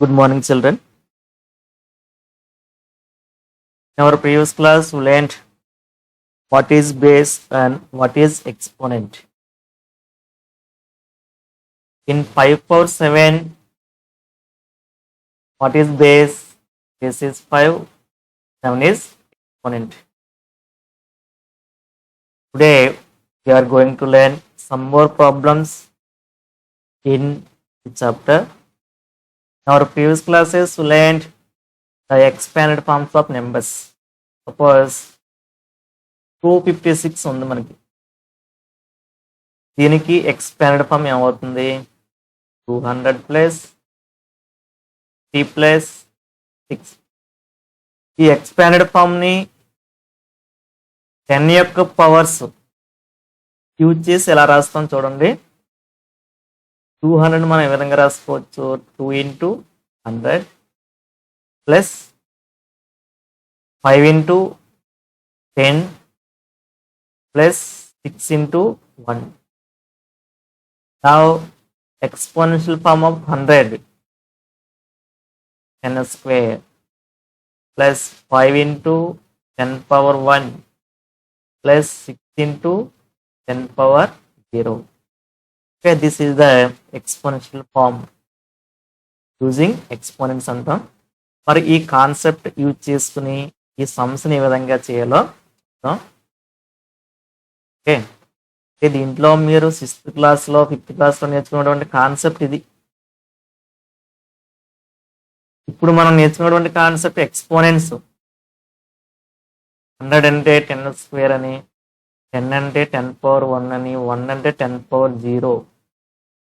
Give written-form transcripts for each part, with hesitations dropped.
Good morning, children. In our previous class, we learned what is base and what is exponent. In 5 power 7, what is base? Base is 5, 7 is exponent. Today, we are going to learn some more problems in the chapter. In our previous classes, we learned the expanded forms of numbers. Suppose 256 ఉంది మనకి. దీనికి expanded form ఏమవుతుంది? 200 plus 3 plus 6. ఈ expanded form ని 10 యొక్క powers use చేసి ఎలా రాస్తాం చూడండి. 200 మనం ఏ విధంగా రాసుకోవచ్చు? 2 into 100 plus 5 into 10 plus 6 into 1. Now exponential form of 100, 10 square plus 5 into 10 power 1 plus 6 into 10 power 0. Okay, this is the exponential form using exponents అంటాం. మరి ఈ కాన్సెప్ట్ యూజ్ చేసుకుని ఈ సమ్స్ని ఏ విధంగా చేయాలో ఓకే. దీంట్లో మీరు 6th క్లాస్లో 5th క్లాస్లో నేర్చుకున్నటువంటి కాన్సెప్ట్ ఇది. ఇప్పుడు మనం నేర్చుకున్నటువంటి కాన్సెప్ట్ ఎక్స్పోనెంట్స్. 100 అంటే 10 స్క్వేర్ అని, 10 అంటే 10 పవర్ 1 అని, 1 అంటే 10 పవర్ 0.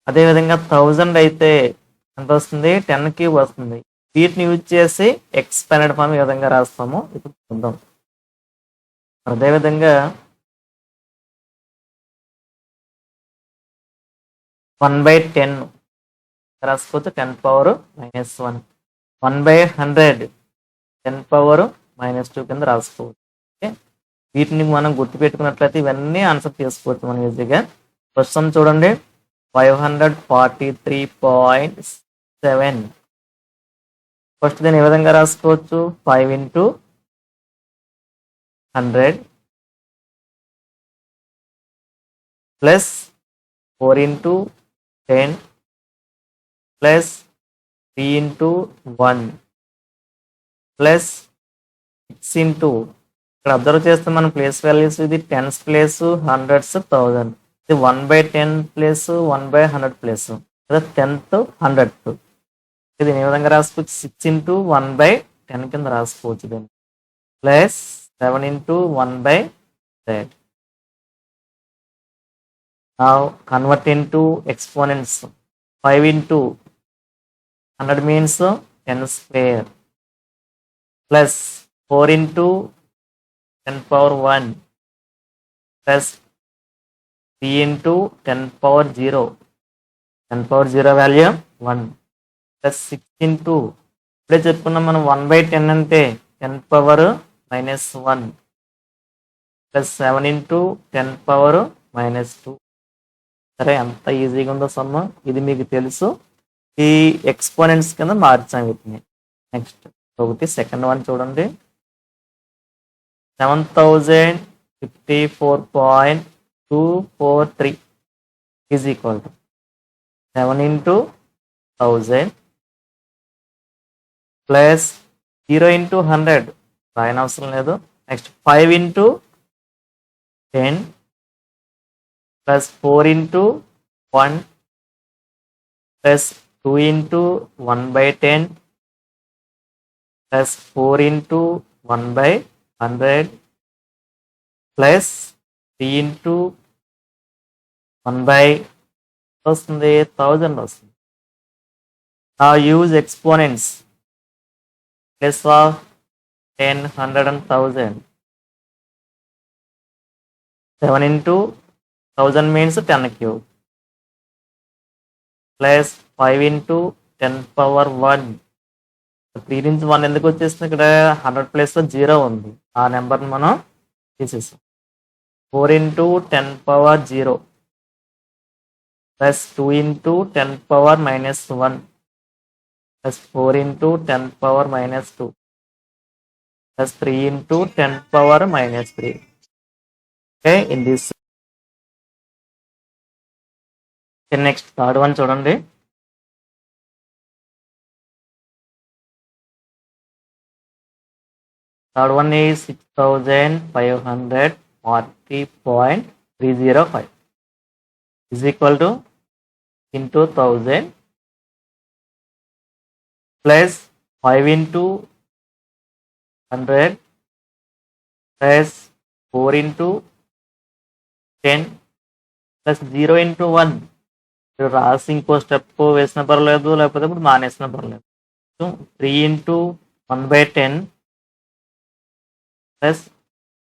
అదేవిధంగా 1000 అయితే ఎంత వస్తుంది? 10 క్యూబ్ వస్తుంది. వీటిని యూజ్ చేసి ఎక్స్పాండెడ్ ఫామ్ ఏ విధంగా రాస్తామో ఇప్పుడు చూద్దాం. అదేవిధంగా 1/10 రాసుకోవచ్చు, 10 పవర్ -1. 1/100 10 పవర్ -2 కింద రాసుకోవచ్చు. ఓకే, వీటిని మనం గుర్తుపెట్టుకున్నట్లయితే ఇవన్నీ ఆన్సర్ చేసుకోవచ్చు మనం ఈజీగా. ప్రస్తుతం చూడండి 543.7. ఫస్ట్ దీన్ని ఏ విధంగా రాసుకోవచ్చు? 5 into 100 plus 4 into 10 plus 3 into 1 plus 6 into, ఇక్కడ అబ్జర్వ్ చేస్తే మనం ప్లేస్ వాల్యూస్ ఇది 10s ప్లేస్, 100s 1000. ఇది 1/10 ప్లేస్, 1/100 ప్లేస్, లేదా 10th 100th. ఇది ఏ విధంగా రాసుకోవచ్చు? 6 ఇంటూ 1/10 కింద రాసుకోవచ్చు. దీన్ని plus 7 into 1/10. Now convert into exponents. 5 into 100 means 10 square plus 4 into 10 power 1 plus 3 into 10 power 0. 10 power 0 value 1 plus 6 into, ఇప్పుడే చెప్పుకున్నాం మనం 1/10 అంటే 10 power -1 plus 7 into 10 power -2. సరే, అంత ఈజీగా ఉందో సమ్మ, ఇది మీకు తెలుసు. ఈ ఎక్స్పోనెంట్స్ కింద మార్చాం వీటిని. నెక్స్ట్ ఒకటి సెకండ్ వన్ చూడండి. 7054.243 is equal to 7 into 1000 plus 0 into 100 రాయన అవసరం లేదు. Next 5 into 10 plus 4 into 1 plus 2 into 1/10 plus 4 into 1/100 plus 3 into 1/1000 వస్తుంది. Now use exponents. Place of 10, 100 and 1000. 7 into 1000 means 10 cube plus 5 into 10 power 1. 3 నుంచి 1 ఎందుకు వచ్చేస్తుంది? ఇక్కడ 100 ప్లేస్లో 0 ఉంది, ఆ నెంబర్ని మనం తీసేసాం. 4 into 10 power 0 plus 2 into 10 power -1 plus 4 into 10 power minus 2 plus 3 into 10 power minus 3. Okay, in this. Okay, next third one చూడండి. Third one is 6540.305 is equal to into 1000 plus 5 into 100 plus 4 into 10 plus 0 into 1. రాసి ఇంకో step వేసిన పర్లేదు, లేకపోతే ఇప్పుడు మానేసిన పర్లేదు. So 3 into 1/10 plus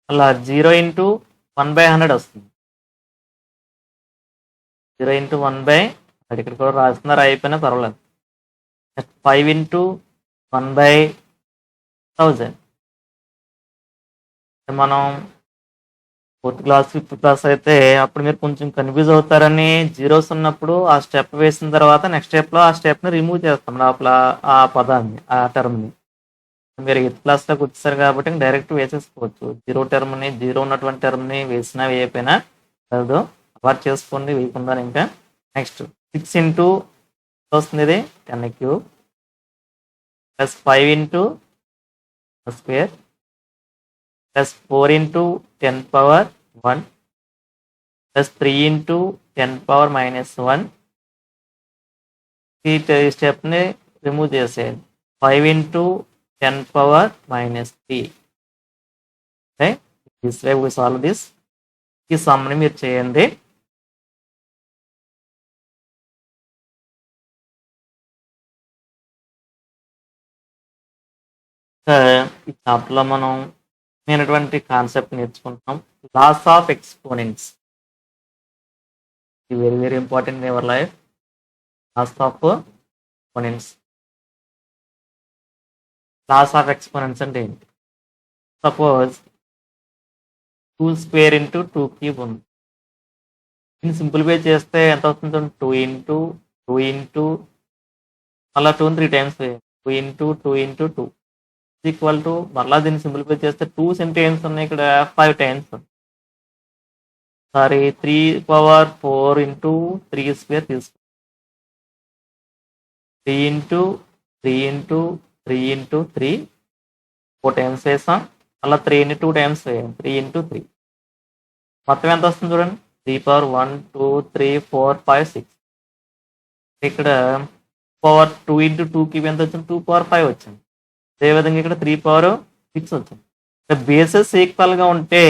అలా 0 into 1/100 వస్తుంది. 0 into 1/100 ఇక్కడ కూడా రాస్తున్నారు, అయిపోయినా పర్వాలేదు. 5 into 1/1000. మనం 4th క్లాస్ 5th క్లాస్ అయితే అప్పుడు మీరు కొంచెం కన్ఫ్యూజ్ అవుతారని, జీరోస్ ఉన్నప్పుడు ఆ స్టెప్ వేసిన తర్వాత నెక్స్ట్ స్టెప్లో ఆ స్టెప్ని రిమూవ్ చేస్తాం లోపల ఆ పదాన్ని, ఆ టర్మ్ని. మీరు 8th క్లాస్లోకి వచ్చేసారు కాబట్టి డైరెక్ట్ వేసేసుకోవచ్చు. జీరో ఉన్నటువంటి టర్మ్ని వేసినా వేయకపోయినా లేదు, అవార్డ్ చేసుకోండి వేయకుండా. ఇంకా నెక్స్ట్ 6 into వస్తుంది, ఇది 10³ plus 5 into square plus 4 into 10 power 1 plus 3 into 10 power minus 1. ఈ స్టెప్ని రిమూవ్ చేసేయండి. 5 into 10 power minus 3. Okay, this way we solve this. ఈ సమ్ని మీరు చేయండి. ఈ చాప్టర్లో మనం నేనటువంటి కాన్సెప్ట్ నేర్చుకుంటాం, laws of exponents. Very very important in your life. Laws of exponents. Laws of exponents అంటే ఏంటి? సపోజ్ 2 square into 2³ ఉంది. దీన్ని సింప్లిఫై చేస్తే ఎంత అవుతుంది? 2 into 2 into అలా 2 3 times 2 into 2 into 2 equal to, మళ్ళీ దీన్ని సింప్లిఫై చేస్తే 2 టైమ్స్ ఉన్నాయి, ఇక్కడ 5 times. సారీ 3/4 into 3 square తీసుకో. 3 into 3 into 3 into 3 4 times వేసాం. అలా 3ని 2 times వేయాలి, 3 into 3. మొత్తం ఎంత వస్తుంది చూడండి, 3/1 2 3 4 5 6. ఇక్కడ పవర్ 2 into 2కి ఎంత వచ్చింది? 2/5 వచ్చింది. అదేవిధంగా ఇక్కడ 3/6 వచ్చింది. బేసెస్ ఈక్వల్గా ఉంటే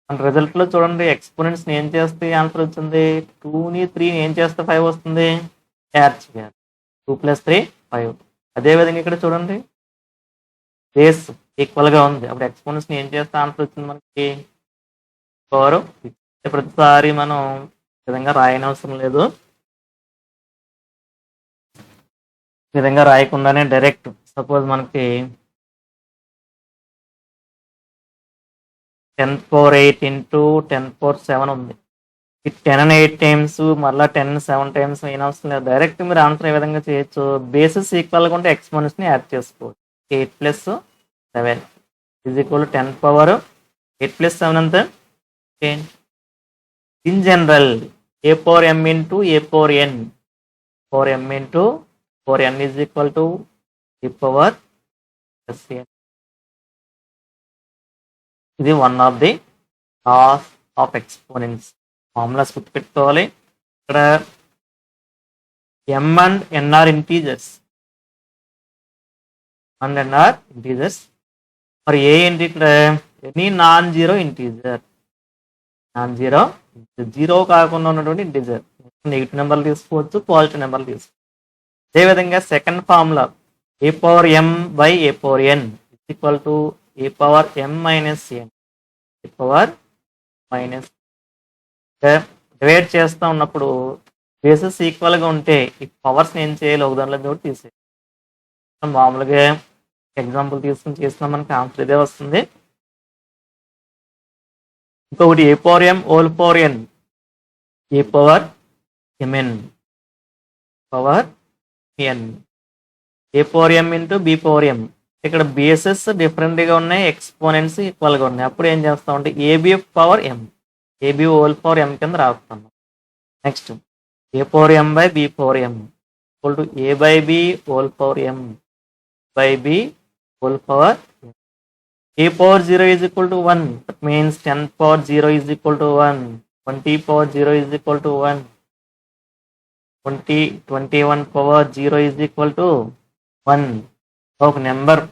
మన రిజల్ట్లో చూడండి, ఎక్స్పోనెంట్స్ని ఏం చేస్తే ఆన్సర్ వచ్చింది? 2ని 3ని ఏం చేస్తే 5 వస్తుంది? యాడ్ చేయాలి. 2 + 3 5. అదేవిధంగా ఇక్కడ చూడండి, బేస్ ఈక్వల్గా ఉంది, అప్పుడు ఎక్స్పోనెంట్స్ని ఏం చేస్తే ఆన్సర్ వచ్చింది మనకి? 4. ప్రతిసారి మనం విధంగా రాయనవసరం లేదు, విధంగా రాయకుండానే డైరెక్ట్. సపోజ్ మనకి 10⁴ into 10⁴ ఉంది. ఈ 10 and 8 times మళ్ళీ 10 7 times అయినా అవసరం లేదు, డైరెక్ట్ మీరు ఆన్సర్ ఏ విధంగా చేయొచ్చు? బేసెస్ ఈక్వల్గా ఉంటే ఎక్స్పోనెంట్స్ని యాడ్ చేసుకోవచ్చు. 8 + 7 ఈజ్ ఈక్వల్ టు 10⁴. 8 + 7 అంతే. In general a⁴m into a⁴n. 4m into 4n is equal to e⁴n. ఇది one of the laws of exponents. Formulas గుర్తుపెట్టుకోవాలి. ఇక్కడ m and n are integers. and n are integers. మరి ఏ ఏంటి? ఇక్కడ any non zero integer. Non zero, zero కాకుండా ఉన్నటువంటి integer. Negative నెంబర్లు తీసుకోవచ్చు, పాజిటివ్ నెంబర్లు తీసుకోవచ్చు. అదేవిధంగా second formula a⁴m/a⁴n is equal to a⁴m - n. a⁻ divide చేస్తూ ఉన్నప్పుడు బేసెస్ ఈక్వల్గా ఉంటే ఈ పవర్స్ని ఏం చేయాలి? ఒక దాంట్లో కూడా తీసేయాలి. మామూలుగా ఎగ్జాంపుల్ తీసుకుని చేసినా మనకి ఆన్సర్ ఇదే వస్తుంది. ఇంకొకటి a⁴m⁴n, a⁴mn, ఏ పవర్ ఎం ఇంటూ బి పవర్ ఎం. ఇక్కడ బేసెస్ డిఫరెంట్గా ఉన్నాయి, ఎక్స్పోనెంట్స్ ఈక్వల్గా ఉన్నాయి. అప్పుడు ఏం చేస్తామంటే A B power M, A B whole power M కింద రాస్తాం. Next A power M by B power M equal to A by B whole power M by B whole power. A power 0 is equal to 1. That means 10 power 0 is equal to 1. 20 power 0 is equal to 1. 21 power 0 is equal to 1. ఒక number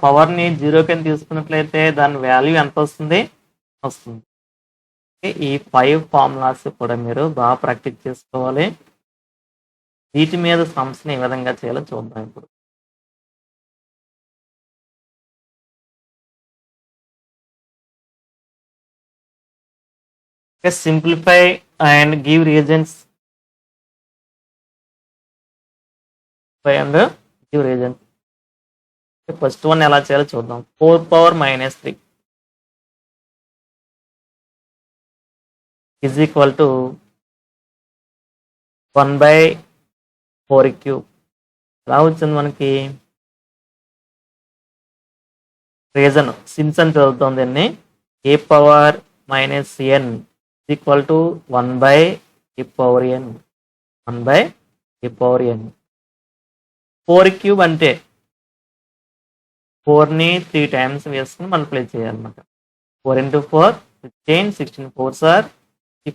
పవర్ని 0 కింద తీసుకున్నట్లయితే దాని value ఎంత వస్తుంది. ఈ 5 formulas కూడా మీరు బాగా ప్రాక్టీస్ చేసుకోవాలి. వీటి మీద సమ్స్ని ఏ విధంగా చేయాలో చూద్దాం ఇప్పుడు. Simplify and give reagents. And give reagents. First one ఎలా చేయాలో చూద్దాం. 4 power minus 3 is equal to 1 by 4 cube. ఎలా వచ్చింది మనకి రీజన్ సిన్స్ అని చదువుతాం దీన్ని. A power minus n equal to 1 by e power n. 1 by e power n. 4 cube అంటే 4ని 3 టైమ్స్ వేసుకుని మల్టిప్లై చేయాలన్నమాట. 4 into 4 16, 16 4s are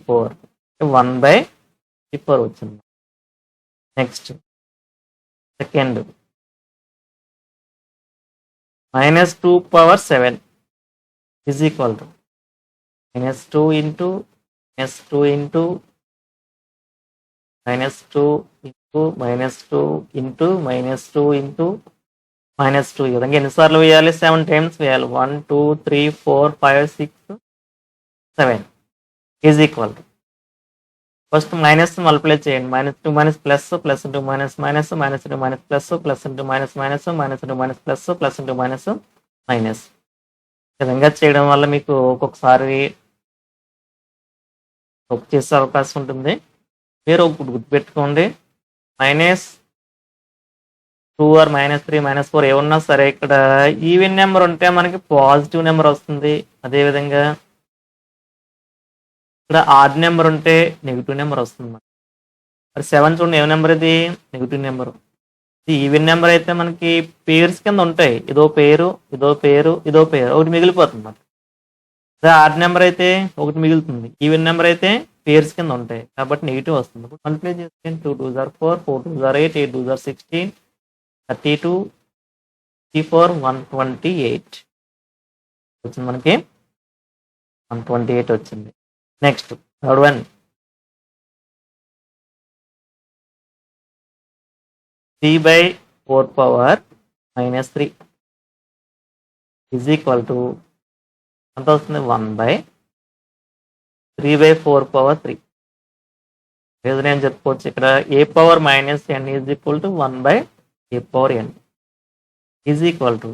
4. 1 by 4 వచ్చింది. Next second minus 2 power 7 is equal to minus 2 into minus 2 into minus 2 into minus 2 into minus 2 into minus 2. ఈ విధంగా ఎన్నిసార్లు వేయాలి? 7 times వేయాలి. 1 2 3 4 5 6 7 is equal to first minus multiply చేయండి. -2 minus plus, plus into minus minus, minus into minus plus, plus into minus minus, minus into minus plus, plus into minus minus. ఈ విధంగా చేయడం వల్ల మీకు ఒక్కొక్కసారి తప్పు చేసే అవకాశం ఉంటుంది. మీరు గుర్తుపెట్టుకోండి, -2 ఆర్ -3 -4 ఏమన్నా సరే ఇక్కడ ఈవెన్ నెంబర్ ఉంటే మనకి పాజిటివ్ నెంబర్ వస్తుంది. అదేవిధంగా ఇక్కడ ఆడ్ నెంబర్ ఉంటే నెగిటివ్ నెంబర్ వస్తుంది. మరి 7 చూడండి, ఏ నెంబర్ ఇది? Negative number. ఇది ఈవెన్ నెంబర్ అయితే మనకి పేర్స్ కింద ఉంటాయి. ఇదో పేరు, ఇదో పేరు, ఇదో పేరు, ఒకటి మిగిలిపోతుంది అన్నమాట. ఆడ్ నెంబర్ అయితే ఒకటి మిగులుతుంది. ఈవెన్ నెంబర్ అయితే పేర్స్ కింద ఉంటాయి కాబట్టి నెగిటివ్ వస్తుంది. మల్టిప్లై చేస్తే 2 2s are 4, 4 2s are 8, 8 2s are 16, 32, 34, 128 వచ్చింది. మనకి 128 వచ్చింది. Next third one 3 by 4 power minus 3 is equal to ఎంత వస్తుంది? 1 by 3 by 4 power 3. రీజన్ ఏం చెప్పుకోవచ్చు ఇక్కడ? A power minus n is equal to 1 by a power n is equal to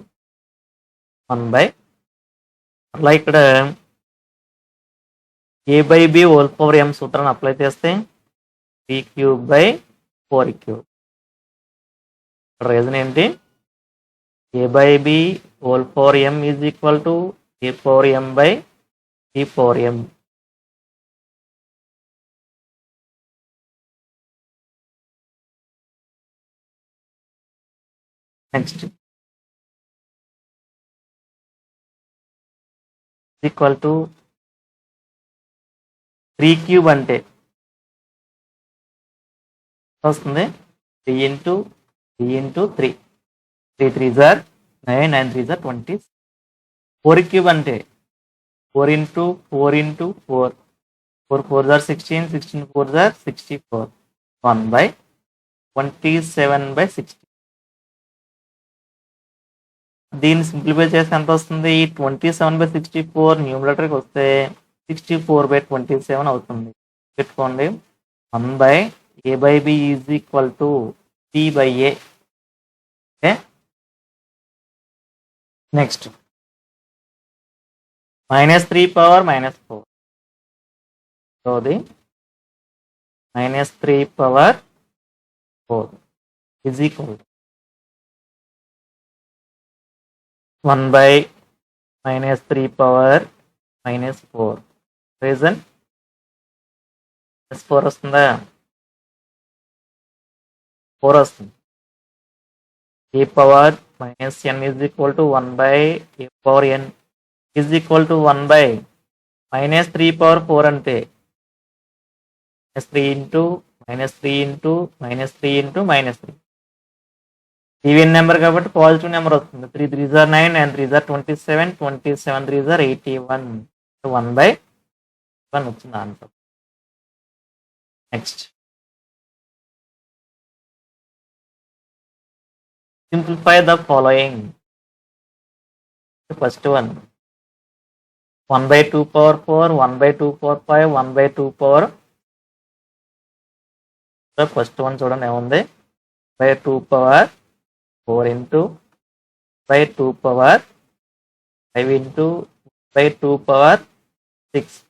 1 by. అలా ఇక్కడ a by B whole power m సూత్రాన్ని apply చేస్తే 3 cube by 4 cube. Reason ఏంటి? A by B whole power m is equal to a power M by e power m. Next equal to 3 cube అంటే వస్తుంది 3 into 3 into 3. 3 3s are 9, 9 3s are 20. 4 cube అంటే 4 into 4 into 4, 4 4s are 16, 16 4s are 64. 1 by 27 by 60. దీన్ని simplify చేస్తే ఎంత వస్తుంది? 27 by 64 న్యూమరేటర్కి వస్తే 64 by 27 అవుతుంది. పెట్టుకోండి. 1 by a by b is equal to c by a. Okay, next -3 power -4. So అది -3 power 4. is equal to 1 by minus 3 power minus 4. Reason? S4 వస్తుందా? 4 వస్తుంది. A power minus n is equal to 1 by a power n is equal to 1 by minus 3 power 4 అంటే minus 3 into minus 3 into minus 3 into minus 3. Even number కాబట్టి positive number వస్తుంది. 3 3s are 9 and 3s are 27, 27 3s are 81. 1 by 1 వచ్చింది answer. Next simplify the following. First one 1 by 2 power 4, 1 by 2 power 5, 1 by 2 power. First one చూడండి ఏముంది, by 2 power 4 into by 2 power 5 into by 2 power 6.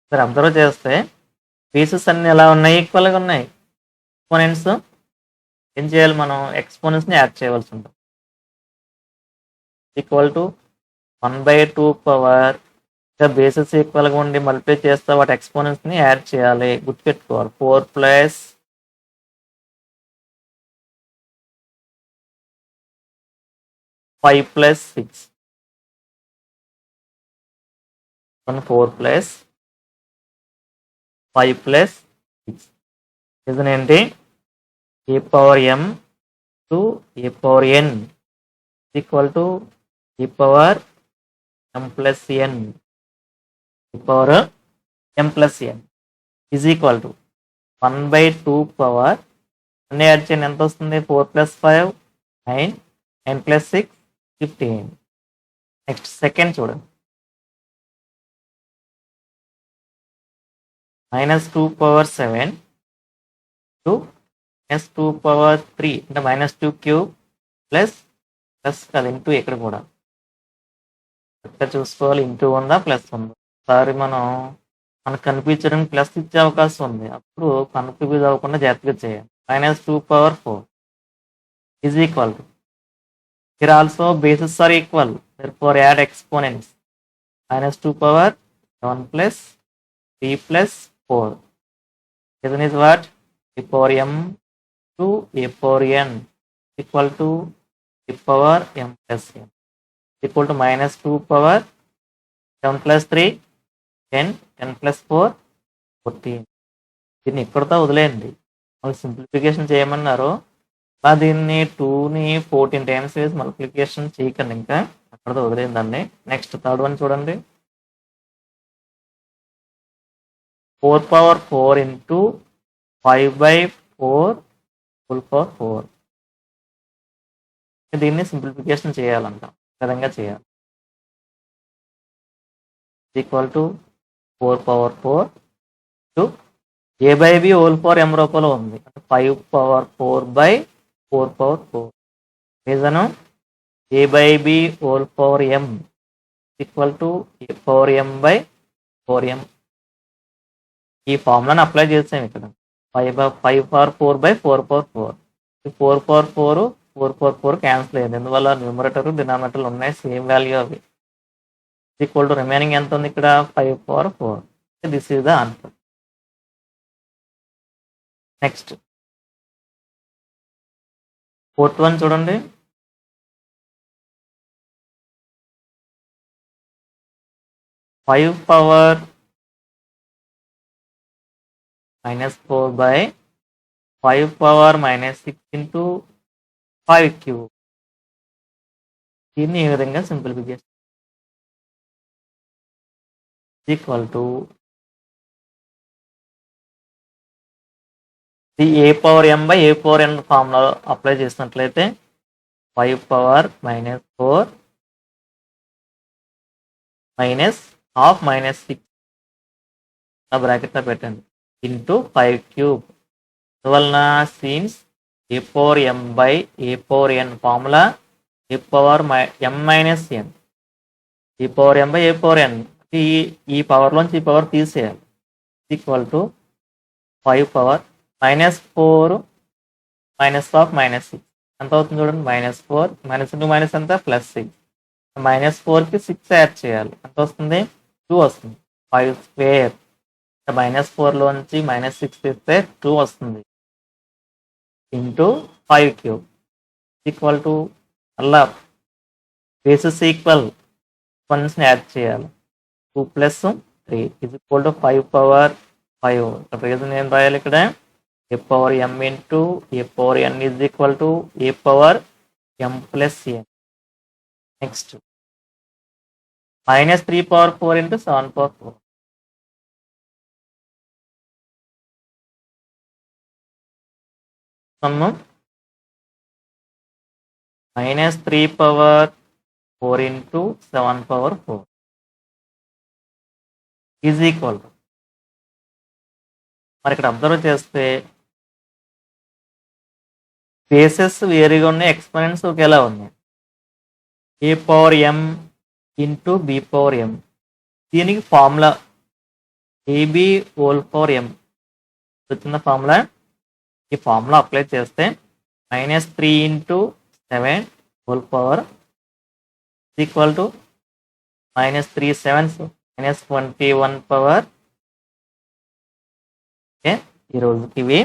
సరే observe చేస్తే pieces అన్ని ఎలా ఉన్నాయి, ఈక్వల్గా ఉన్నాయి. ఎక్స్పోనెంట్స్ ఏం చేయాలి, మనం ఎక్స్పోనెంట్స్ని యాడ్ చేయవలసి ఉంటుంది. Equal to 1 by 2 power bases ఈక్వల్గా ఉండి మల్టిప్లై చేస్తే వాటి ఎక్స్పోనెంట్స్ని యాడ్ చేయాలి. గుర్తుపెట్టుకోవాలి. 4 plus 5 plus 6. 4 plus 5 plus 6 reason ఏంటి, a power m to a power n equal to e power m plus n. e power m plus n is equal to 1 by 2 power అన్ని add చేయండి, ఎంత వస్తుంది, 4 plus 5 9, 9 plus 6 15. Next second చూడండి, -2 power 7 to -2 power 3 అంటే -2 cube plus plus కాదు into. ఇక్కడ కూడా ఇక్కడ చూసుకోవాలి, ఇంటూ ఉందా ప్లస్ ఉందా. ఒకసారి మనకు కనిపించడానికి ప్లస్ ఇచ్చే అవకాశం ఉంది, అప్పుడు కన్ఫ్యూజ్ అవ్వకుండా జాగ్రత్తగా చేయాలి. -2 power 4 is equal to, here also bases are equal, therefore add exponents. -2 power 7 plus 3 plus 4. Reason is what, e power m to a power n equal to e power m plus n equal to -2 power 7 plus 3 10, 10 plus 4 14. దీన్ని ఇక్కడతో వదిలేయండి, వాళ్ళు simplification చేయమన్నారు. దీన్ని 2ని 14 times వేసి multiplication చేయకండి, ఇంకా అక్కడతో వదిలేయండి. నెక్స్ట్ థర్డ్ వన్ చూడండి, 4 power 4 into 5 by 4 whole power 4. దీన్ని సింప్లిఫికేషన్ చేయాలంట, విధంగా చేయాలి. Equal to 4 power 4 to a by b whole power m రూపంలో ఉంది, 5 power 4 by 4 power 4. Reason a by b whole power m equal to a power m by 4m. ఈ ఫార్ములాని apply చేసాం ఇక్కడ, 5 power 4 by 4 power 4. 4 power 4 4 power 4 cancel అయ్యింది, ఎందువల్ల numerator denominator ఉన్నాయి, same value అవి. Equal to remaining ఎంత ఉంది ఇక్కడ, 5 power 4. This is the answer. Next fourth one చూడండి, 5 power -4 by 5 power -6 into 5 cube. దీన్ని ఈ విధంగా simplification equal to a power m by a power n formula apply చేసినట్లయితే 5 power -4 minus half minus 6 బ్రాకెట్లో పెట్టండి ఇంటూ 5 క్యూబ్. అందువలన scenes a power m by a power n formula a power m minus n, a power m by a power n. ఈ పవర్లోంచి ఈ power తీసేయాలి. Equal to 5 power -4 minus of minus 6 ఎంత అవుతుంది చూడండి, -4 -(-) ఎంత +6 -4కి 6 యాడ్ చేయాలి, ఎంత వస్తుంది 2 వస్తుంది. 5 స్క్వేర్ -4లోంచి -6 తీస్తే 2 వస్తుంది ఇంటూ 5 క్యూబ్ ఈక్వల్ టు అలా బేసిస్ ఈక్వల్ వన్స్ని యాడ్ చేయాలి. 2 + 3 = 5 పవర్ 5. రీజన్ ఏం రాయాలి ఇక్కడ, a power m into a power n is equal to a power m plus n. Next, -3 power 4 into 7 power 4. Sum -3 power 4 into 7 power 4 is equal to, మరి ఇక్కడ observe చేస్తే bases వేరుగా ఉన్నాయి, exponents ఒకేలా ఉన్నాయి. a power m into b power m, దీనికి formula ab whole power m వచ్చిన formula. ఈ ఫార్ములా అప్లై చేస్తే -3 into 7 whole power equal to -3 7 -21 power. Okay, ఈరోజుకి ఇవి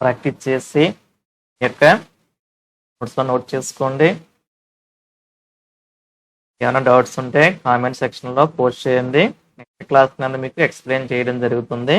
ప్రాక్టీస్ చేసి యొక్క నోట్స్లో నోట్ చేసుకోండి. ఏమైనా డౌట్స్ ఉంటే కామెంట్ సెక్షన్లో పోస్ట్ చేయండి. నెక్స్ట్ క్లాస్ నన్ను మీకు ఎక్స్ప్లెయిన్ చేయడం జరుగుతుంది.